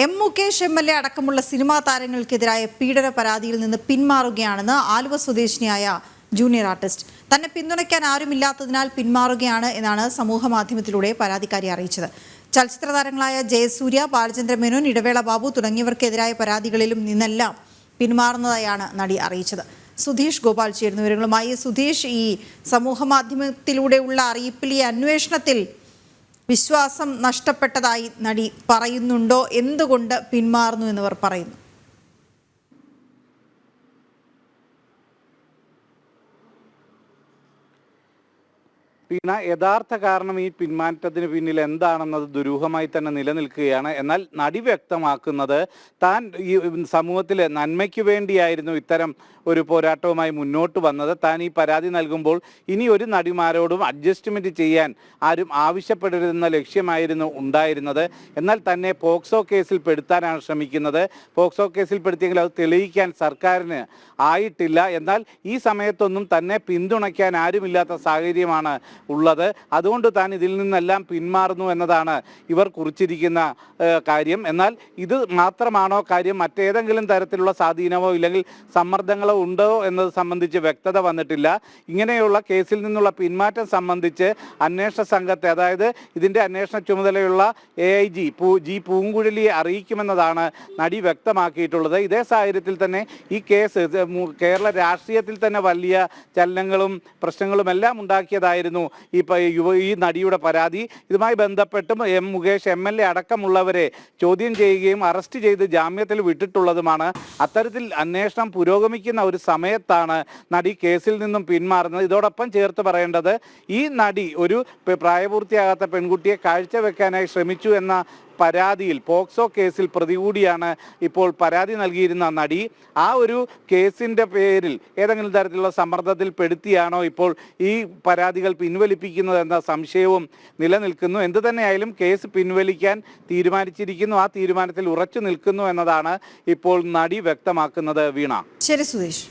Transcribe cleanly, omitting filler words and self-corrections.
M Mukesh MLA അടക്കമുള്ള cinema താരങ്ങൾക്കെതിരായ പീഡന പരാതിയിൽ നിന്ന് പിന്മാറുകയാണെന്ന് ആലുവ സ്വദേശിനിയായ ജൂനിയർ ആർട്ടിസ്റ്റ്. തന്നെ പിന്തുണയ്ക്കാൻ ആരുമില്ലാത്തതിനാൽ പിന്മാറുകയാണ് എന്നാണ് സമൂഹമാധ്യമത്തിലൂടെ പരാതിക്കാരി അറിയിച്ചത്. ചലച്ചിത്ര താരങ്ങളായ ജയസൂര്യ, ബാലചന്ദ്ര മേനോൻ, ഇടവേള ബാബു തുടങ്ങിയവർക്കെതിരായ പരാതികളിലും നിന്നെല്ലാം പിന്മാറുന്നതായാണ് നടി അറിയിച്ചത്. സുധീഷ് ഗോപാൽ ചേരുന്ന വിവരങ്ങളുമായി. സുധീഷ്, ഈ സമൂഹമാധ്യമത്തിലൂടെയുള്ള അറിയിപ്പിൽ ഈ അന്വേഷണത്തിൽ വിശ്വാസം നഷ്ടപ്പെട്ടതായി നടി പറയുന്നുണ്ടോ? എന്തുകൊണ്ട് പിന്മാറുന്നു എന്നിവർ പറയുന്നു? പിന്നെ യഥാർത്ഥ കാരണം ഈ പിന്മാറ്റത്തിന് പിന്നിൽ എന്താണെന്നത് ദുരൂഹമായി തന്നെ നിലനിൽക്കുകയാണ്. എന്നാൽ നടി വ്യക്തമാക്കുന്നത് താൻ ഈ സമൂഹത്തിലെ നന്മയ്ക്ക് വേണ്ടിയായിരുന്നു ഇത്തരം ഒരു പോരാട്ടവുമായി മുന്നോട്ട് വന്നത്. താൻ ഈ പരാതി നൽകുമ്പോൾ ഇനി ഒരു നടിമാരോടും അഡ്ജസ്റ്റ്മെൻറ്റ് ചെയ്യാൻ ആരും ആവശ്യപ്പെടരുതെന്ന ലക്ഷ്യമായിരുന്നു ഉണ്ടായിരുന്നത്. എന്നാൽ തന്നെ പോക്സോ കേസിൽ പെടുത്താനാണ് ശ്രമിക്കുന്നത്. പോക്സോ കേസിൽ പെടുത്തിയെങ്കിൽ അത് തെളിയിക്കാൻ സർക്കാരിന് ആയിട്ടില്ല. എന്നാൽ ഈ സമയത്തൊന്നും തന്നെ പിന്തുണയ്ക്കാൻ ആരുമില്ലാത്ത സാഹചര്യമാണ് ഉള്ളത്. അതുകൊണ്ട് താൻ ഇതിൽ നിന്നെല്ലാം പിന്മാറുന്നു എന്നതാണ് ഇവർ കുറിച്ചിരിക്കുന്ന കാര്യം. എന്നാൽ ഇത് മാത്രമാണോ കാര്യം? മറ്റേതെങ്കിലും തരത്തിലുള്ള സ്വാധീനമോ ഇല്ലെങ്കിൽ സമ്മർദ്ദങ്ങളോ ഉണ്ടോ എന്നത് സംബന്ധിച്ച് വ്യക്തത വന്നിട്ടില്ല. ഇങ്ങനെയുള്ള കേസിൽ നിന്നുള്ള പിന്മാറ്റം സംബന്ധിച്ച് അന്വേഷണ സംഘത്തെ, അതായത് ഇതിൻ്റെ അന്വേഷണ ചുമതലയുള്ള AIG ജി പൂങ്കുഴലിയെ അറിയിക്കുമെന്നതാണ് നടി വ്യക്തമാക്കിയിട്ടുള്ളത്. ഇതേ സാഹചര്യത്തിൽ തന്നെ ഈ കേസ് കേരള രാഷ്ട്രീയത്തിൽ തന്നെ വലിയ ചലനങ്ങളും പ്രശ്നങ്ങളും എല്ലാം ഉണ്ടാക്കിയതായിരുന്നു ഈ നടിയുടെ പരാതി. ഇതുമായി ബന്ധപ്പെട്ടും എം മുകേഷ് MLA അടക്കമുള്ളവരെ ചോദ്യം ചെയ്യുകയും അറസ്റ്റ് ചെയ്ത് ജാമ്യത്തിൽ വിട്ടിട്ടുള്ളതുമാണ്. അത്തരത്തിൽ അന്വേഷണം പുരോഗമിക്കുന്ന ഒരു സമയത്താണ് നടി കേസിൽ നിന്നും പിന്മാറുന്നത്. ഇതോടൊപ്പം ചേർത്ത് പറയേണ്ടത്, ഈ നടി ഒരു പ്രായപൂർത്തിയാകാത്ത പെൺകുട്ടിയെ കാഴ്ചവെക്കാനായി ശ്രമിച്ചു എന്ന പരാതിയിൽ, പോക്സോ കേസിൽ പ്രതി കൂടിയാണ് ഇപ്പോൾ പരാതി നൽകിയിരുന്ന നടി. ആ ഒരു കേസിൻ്റെ പേരിൽ ഏതെങ്കിലും തരത്തിലുള്ള സമ്മർദ്ദത്തിൽ പെടുത്തിയാണോ ഇപ്പോൾ ഈ പരാതികൾ പിൻവലിപ്പിക്കുന്നതെന്ന സംശയവും നിലനിൽക്കുന്നു. എന്തു തന്നെയായാലും കേസ് പിൻവലിക്കാൻ തീരുമാനിച്ചിരിക്കുന്നു. ആ തീരുമാനത്തിൽ ഉറച്ചു നിൽക്കുന്നു എന്നതാണ് ഇപ്പോൾ നടി വ്യക്തമാക്കുന്നത്. വീണ. ശരി സുധീഷ്.